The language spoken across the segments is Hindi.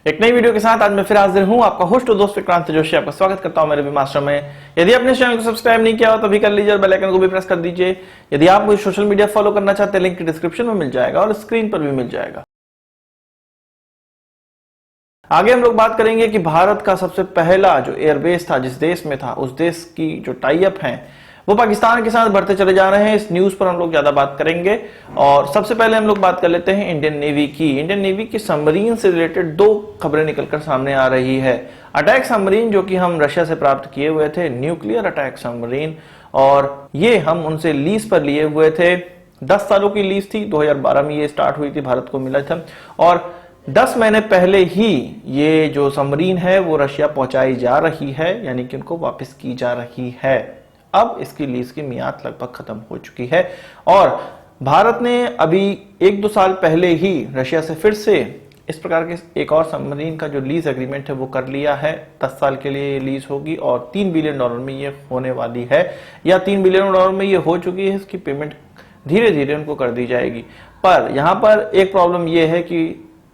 एक नई वीडियो के साथ आज मैं फिर हाजिर हूं। आपका होस्ट और दोस्त विक्रांत जोशी आपका स्वागत करता हूं मेरे बीमाश्रम में। यदि आपने इस चैनल को सब्सक्राइब नहीं किया हो तो भी कर लीजिए और बेल आइकन को भी प्रेस कर दीजिए। यदि आप मुझे सोशल मीडिया फॉलो करना चाहते हैं, लिंक डिस्क्रिप्शन में मिल जाएगा और स्क्रीन पर भी मिल जाएगा। आगे हम लोग बात करेंगे कि भारत का सबसे पहला जो एयरबेस था जिस देश में था, उस देश की जो टाई अप है वो पाकिस्तान के साथ बढ़ते चले जा रहे हैं। इस न्यूज पर हम लोग ज्यादा बात करेंगे और सबसे पहले हम लोग बात कर लेते हैं इंडियन नेवी की। इंडियन नेवी की सबमरीन से रिलेटेड दो खबरें निकलकर सामने आ रही है। अटैक सबमरीन जो कि हम रशिया से प्राप्त किए हुए थे, न्यूक्लियर अटैक सबमरीन, और ये हम उनसे लीज पर लिए हुए थे। 10 सालों की लीज थी, 2012 में ये स्टार्ट हुई थी, भारत को मिला था और 10 महीने पहले ही ये जो सबमरीन है वो रशिया पहुंचाई जा रही है, यानी कि उनको वापस की जा रही है। अब इसकी लीज की मियाद लगभग खत्म हो चुकी है और भारत ने अभी 1-2 साल पहले ही रशिया से फिर से इस प्रकार के एक और सबमरीन का जो लीज एग्रीमेंट है वो कर लिया है। 10 साल के लिए ये लीज होगी और $3 बिलियन में ये होने वाली है, या $3 बिलियन में ये हो चुकी है। इसकी पेमेंट धीरे धीरे उनको कर दी जाएगी। पर यहां पर एक प्रॉब्लम ये है कि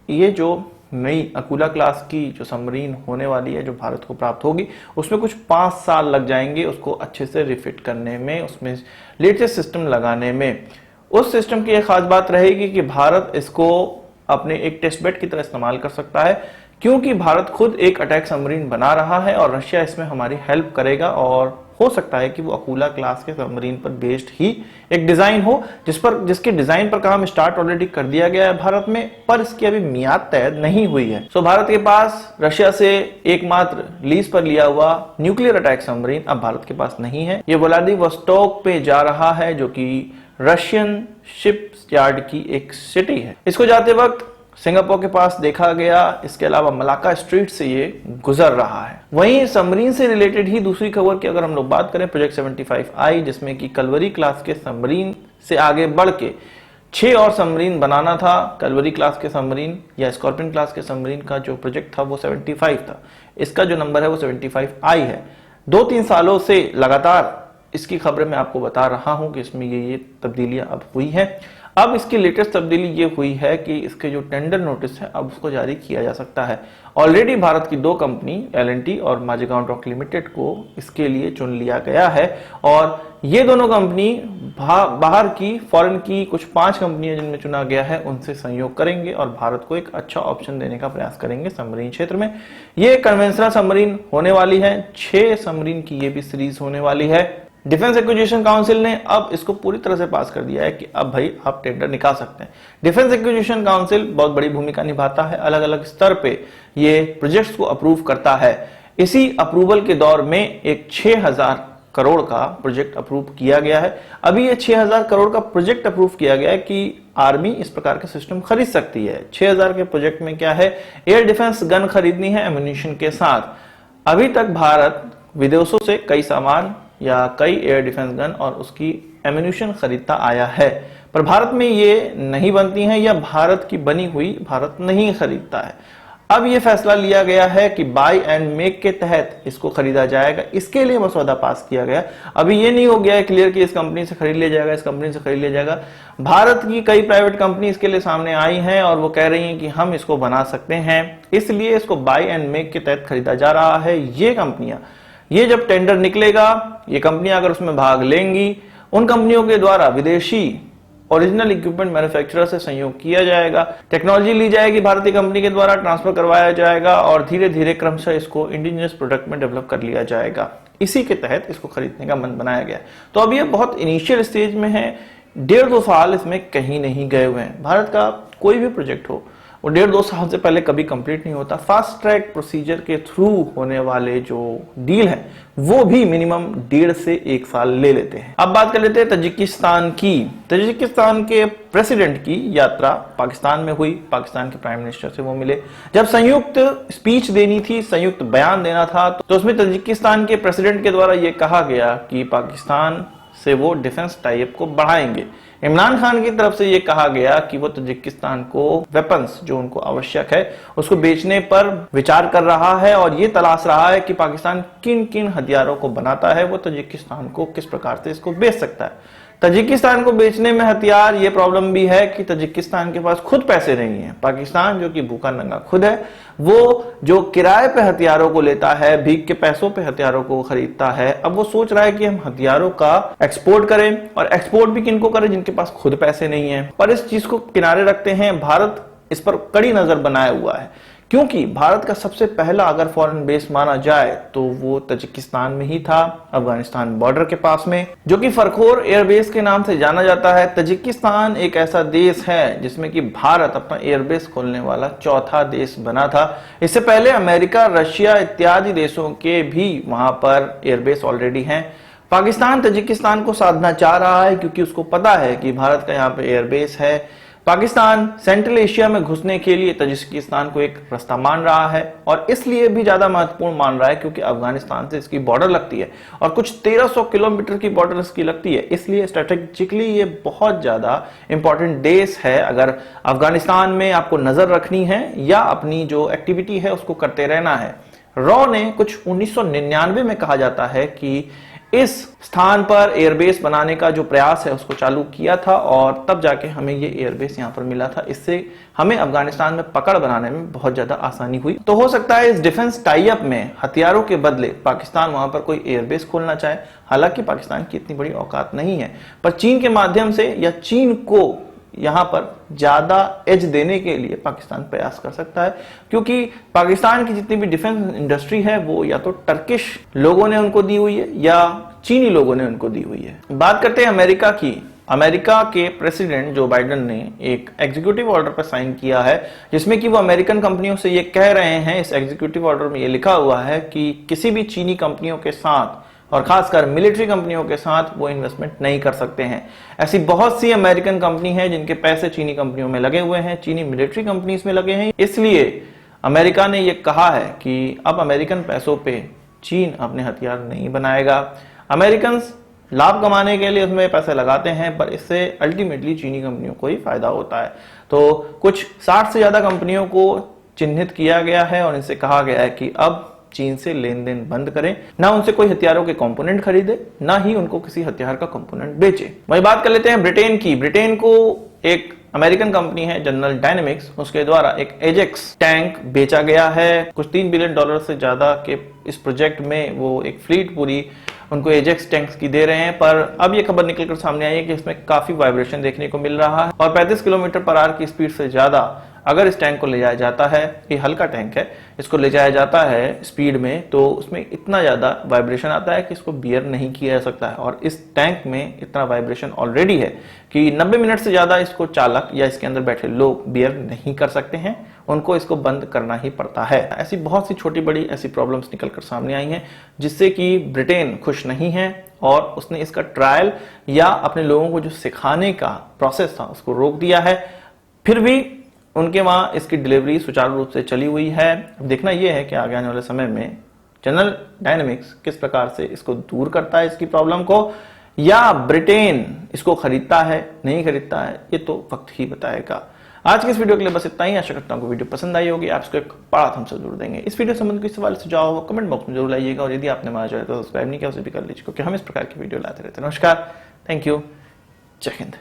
ये जो नई अकूला क्लास की जो सबमरीन होने वाली है, जो भारत को प्राप्त होगी, उसमें कुछ 5 साल लग जाएंगे उसको अच्छे से रिफिट करने में, उसमें लेटेस्ट सिस्टम लगाने में। उस सिस्टम की एक खास बात रहेगी कि भारत इसको अपने एक टेस्ट बेड की तरह इस्तेमाल कर सकता है, क्योंकि भारत खुद एक अटैक सबमरीन बना रहा है और रशिया इसमें हमारी हेल्प करेगा। और हो सकता है कि वो अकूला क्लास के सबमरीन पर बेस्ड ही एक डिजाइन हो, जिसके डिजाइन पर काम स्टार्ट ऑलरेडी कर दिया गया है भारत में, पर इसकी अभी मियाद तय नहीं हुई है। सो भारत के पास रशिया से एकमात्र लीज पर लिया हुआ न्यूक्लियर अटैक सबमरीन अब भारत के पास नहीं है। ये व्लादिवोस्टोक पे जा रहा है, जो कि रशियन शिप यार्ड की एक सिटी है। इसको जाते वक्त सिंगापुर के पास देखा गया, इसके अलावा मलाक्का स्ट्रीट से ये गुजर रहा है। वहीं सबमरीन से रिलेटेड ही दूसरी खबर की अगर हम लोग बात करें, प्रोजेक्ट 75I, जिसमें कि कलवरी क्लास के सबमरीन से आगे बढ़ के 6 और सबमरीन बनाना था। कलवरी क्लास के सबमरीन या स्कॉर्पियन क्लास के सबमरीन का जो प्रोजेक्ट था वो 75 था, इसका जो नंबर है वो 75I है। 2-3 सालों से लगातार इसकी खबरें मैं आपको बता रहा हूं कि इसमें ये तब्दीलियां अब हुई हैं। अब इसकी लेटेस्ट तब्दीली ये हुई है कि इसके जो टेंडर नोटिस है अब उसको जारी किया जा सकता है। ऑलरेडी भारत की 2 कंपनी L&T और माज़ेगांव डॉक लिमिटेड को इसके लिए चुन लिया गया है और ये दोनों कंपनी बाहर की फॉरेन की कुछ 5 कंपनियां जिनमें चुना गया है उनसे सहयोग करेंगे और भारत को एक अच्छा ऑप्शन देने का प्रयास करेंगे सबमरीन क्षेत्र में। ये कन्वेंशनल सबमरीन होने वाली है, 6 सबमरीन की ये भी सीरीज होने वाली है। डिफेंस एक्विजिशन काउंसिल ने अब इसको पूरी तरह से पास कर दिया है कि अब भाई आप टेंडर निकाल सकते हैं। डिफेंस एक्विजिशन काउंसिल बहुत बड़ी भूमिका निभाता है, अलग अलग स्तर पे ये प्रोजेक्ट्स को अप्रूव करता है। इसी अप्रूवल के दौर में एक 6000 करोड़ का प्रोजेक्ट अप्रूव किया गया है। अभी ये 6000 करोड़ का प्रोजेक्ट अप्रूव किया गया है कि आर्मी इस प्रकार के सिस्टम खरीद सकती है। 6000 के प्रोजेक्ट में क्या है, एयर डिफेंस गन खरीदनी है एम्यूनिशन के साथ। अभी तक भारत विदेशों से कई सामान या कई एयर डिफेंस गन और उसकी एम्यूनिशन खरीदता आया है, पर भारत में ये नहीं बनती हैं या भारत की बनी हुई भारत नहीं खरीदता है। अब ये फैसला लिया गया है कि बाय एंड मेक के तहत इसको खरीदा जाएगा। इसके लिए मसौदा पास किया गया। अभी ये नहीं हो गया है क्लियर कि इस कंपनी से खरीद लिया जाएगा, इस कंपनी से खरीद लिया जाएगा। भारत की कई प्राइवेट कंपनी इसके लिए सामने आई हैं और वो कह रही हैं कि हम इसको बना सकते हैं, इसलिए इसको बाय एंड मेक के तहत खरीदा जा रहा है। ये कंपनियां, ये जब टेंडर निकलेगा, ये कंपनियां अगर उसमें भाग लेंगी, उन कंपनियों के द्वारा विदेशी ओरिजिनल इक्विपमेंट मैन्युफैक्चरर से सहयोग किया जाएगा, टेक्नोलॉजी ली जाएगी, भारतीय कंपनी के द्वारा ट्रांसफर करवाया जाएगा और धीरे धीरे क्रमशः इसको इंडिजिनियस प्रोडक्ट में डेवलप कर लिया जाएगा। इसी के तहत इसको खरीदने का मन बनाया गया। तो अब ये बहुत इनिशियल स्टेज में है, 1.5-2 साल इसमें कहीं नहीं गए हुए हैं। भारत का कोई भी प्रोजेक्ट हो वो 1.5-2 साल से पहले कभी कंप्लीट नहीं होता। फास्ट ट्रैक प्रोसीजर के थ्रू होने वाले जो डील है वो भी मिनिमम 1.5 से 1 साल ले लेते हैं। अब बात कर लेते हैं तजिकिस्तान की। तजिकिस्तान के प्रेसिडेंट की यात्रा पाकिस्तान में हुई, पाकिस्तान के प्राइम मिनिस्टर से वो मिले। जब संयुक्त स्पीच देनी थी, संयुक्त बयान देना था, तो उसमें तजिकिस्तान के प्रेसिडेंट के द्वारा ये कहा गया कि पाकिस्तान से वो डिफेंस टाइप को बढ़ाएंगे। इमरान खान की तरफ से यह कहा गया कि वो तजिकिस्तान को वेपन्स जो उनको आवश्यक है उसको बेचने पर विचार कर रहा है और ये तलाश रहा है कि पाकिस्तान किन किन हथियारों को बनाता है, वो तजिकिस्तान को किस प्रकार से इसको बेच सकता है। तजिकिस्तान को बेचने में हथियार, ये प्रॉब्लम भी है कि तजिकिस्तान के पास खुद पैसे नहीं है। पाकिस्तान जो कि भूखा नंगा खुद है, वो जो किराए पे हथियारों को लेता है, भीख के पैसों पे हथियारों को खरीदता है, अब वो सोच रहा है कि हम हथियारों का एक्सपोर्ट करें, और एक्सपोर्ट भी किनको करें, जिनके पास खुद पैसे नहीं है। पर इस चीज को किनारे रखते हैं, भारत इस पर कड़ी नजर बनाया हुआ है, क्योंकि भारत का सबसे पहला अगर फॉरेन बेस माना जाए तो वो तजिकिस्तान में ही था, अफगानिस्तान बॉर्डर के पास में, जो कि फरखोर एयरबेस के नाम से जाना जाता है। तजिकिस्तान एक ऐसा देश है जिसमें कि भारत अपना एयरबेस खोलने वाला चौथा देश बना था। इससे पहले अमेरिका, रशिया इत्यादि देशों के भी वहां पर एयरबेस ऑलरेडी हैं। पाकिस्तान तजिकिस्तान को साधना चाह रहा है, क्योंकि उसको पता है कि भारत का यहाँ पे एयरबेस है। पाकिस्तान सेंट्रल एशिया में घुसने के लिए तजिकिस्तान को एक रास्ता मान रहा है, और इसलिए भी ज्यादा महत्वपूर्ण मान रहा है क्योंकि अफगानिस्तान से इसकी बॉर्डर लगती है, और कुछ 1300 किलोमीटर की बॉर्डर इसकी लगती है। इसलिए स्ट्रेटेजिकली ये बहुत ज्यादा इंपॉर्टेंट देश है। अगर अफगानिस्तान में आपको नजर रखनी है या अपनी जो एक्टिविटी है उसको करते रहना है। रॉ ने कुछ 1999 में कहा जाता है कि इस स्थान पर एयरबेस बनाने का जो प्रयास है उसको चालू किया था, और तब जाके हमें ये एयरबेस यहां पर मिला था। इससे हमें अफगानिस्तान में पकड़ बनाने में बहुत ज्यादा आसानी हुई। तो हो सकता है इस डिफेंस टाई अप में हथियारों के बदले पाकिस्तान वहां पर कोई एयरबेस खोलना चाहे। हालांकि पाकिस्तान की इतनी बड़ी औकात नहीं है, पर चीन के माध्यम से या चीन को यहां पर ज्यादा एज देने के लिए पाकिस्तान प्रयास कर सकता है, क्योंकि पाकिस्तान की जितनी भी डिफेंस इंडस्ट्री है वो या तो टर्किश लोगों ने उनको दी हुई है या चीनी लोगों ने उनको दी हुई है। बात करते हैं अमेरिका की। अमेरिका के प्रेसिडेंट जो बाइडेन ने एक एग्जीक्यूटिव ऑर्डर पर साइन किया है, जिसमें कि वो अमेरिकन कंपनियों से ये कह रहे हैं, इस एग्जीक्यूटिव ऑर्डर में ये लिखा हुआ है कि किसी भी चीनी कंपनियों के साथ और खासकर मिलिट्री कंपनियों के साथ वो इन्वेस्टमेंट नहीं कर सकते हैं। ऐसी बहुत सी अमेरिकन कंपनी है जिनके पैसे चीनी कंपनियों में लगे हुए हैं, चीनी मिलिट्री कंपनीज में लगे हैं। इसलिए अमेरिका ने ये कहा है कि अब अमेरिकन पैसों पे चीन अपने हथियार नहीं बनाएगा। अमेरिकन लाभ कमाने के लिए उसमें पैसे लगाते हैं, पर इससे अल्टीमेटली चीनी कंपनियों को ही फायदा होता है। तो कुछ 60 से ज्यादा कंपनियों को चिन्हित किया गया है और इनसे कहा गया है कि अब चीन से लेन देन बंद करें, ना उनसे कोई हथियारों के कंपोनेंट खरीदे, ना ही उनको किसी हथियार का कंपोनेंट बेचे। वही बात कर लेते हैं ब्रिटेन की। ब्रिटेन को एक अमेरिकन कंपनी है जनरल डायनेमिक्स, उसके द्वारा एक एजेक्स टैंक बेचा गया है। कुछ $3 बिलियन से ज्यादा के इस प्रोजेक्ट में वो एक फ्लीट पूरी उनको एजेक्स टैंक्स की दे रहे हैं। पर अब ये खबर निकलकर सामने आई है कि इसमें काफी वाइब्रेशन देखने को मिल रहा है, और 35 किलोमीटर पर आवर की स्पीड से ज्यादा अगर इस टैंक को ले जाया जाता है, ये हल्का टैंक है, इसको ले जाया जाता है स्पीड में, तो उसमें इतना ज्यादा वाइब्रेशन आता है कि इसको बियर नहीं किया जा सकता है। और इस टैंक में इतना वाइब्रेशन ऑलरेडी है कि 90 मिनट से ज्यादा इसको चालक या इसके अंदर बैठे लोग बियर नहीं कर सकते हैं, उनको इसको बंद करना ही पड़ता है। ऐसी बहुत सी छोटी बड़ी ऐसी प्रॉब्लम्स निकलकर सामने आई हैं, जिससे कि ब्रिटेन खुश नहीं है, और उसने इसका ट्रायल या अपने लोगों को जो सिखाने का प्रोसेस था उसको रोक दिया है। फिर भी उनके वहां इसकी डिलीवरी सुचारू रूप से चली हुई है। अब देखना यह है कि आगे आने वाले समय में जनरल डायनेमिक्स किस प्रकार से इसको दूर करता है, इसकी प्रॉब्लम को, या ब्रिटेन इसको खरीदता है नहीं खरीदता है, ये तो वक्त ही बताएगा। आज के इस वीडियो के लिए बस इतना ही। आशा करता हूँ वीडियो पसंद आई होगी, आप इसको एक बड़ा थम्स अप जरूर देंगे। इस वीडियो संबंध कोई सवाल सुझाव कमेंट बॉक्स में जरूर लाइएगा, और यदि आपने हमारा चैनल को सब्सक्राइब नहीं किया उसे भी कर लीजिए, क्योंकि हम इस प्रकार की वीडियो लाते रहते हैं। नमस्कार, थैंक यू, जय हिंद।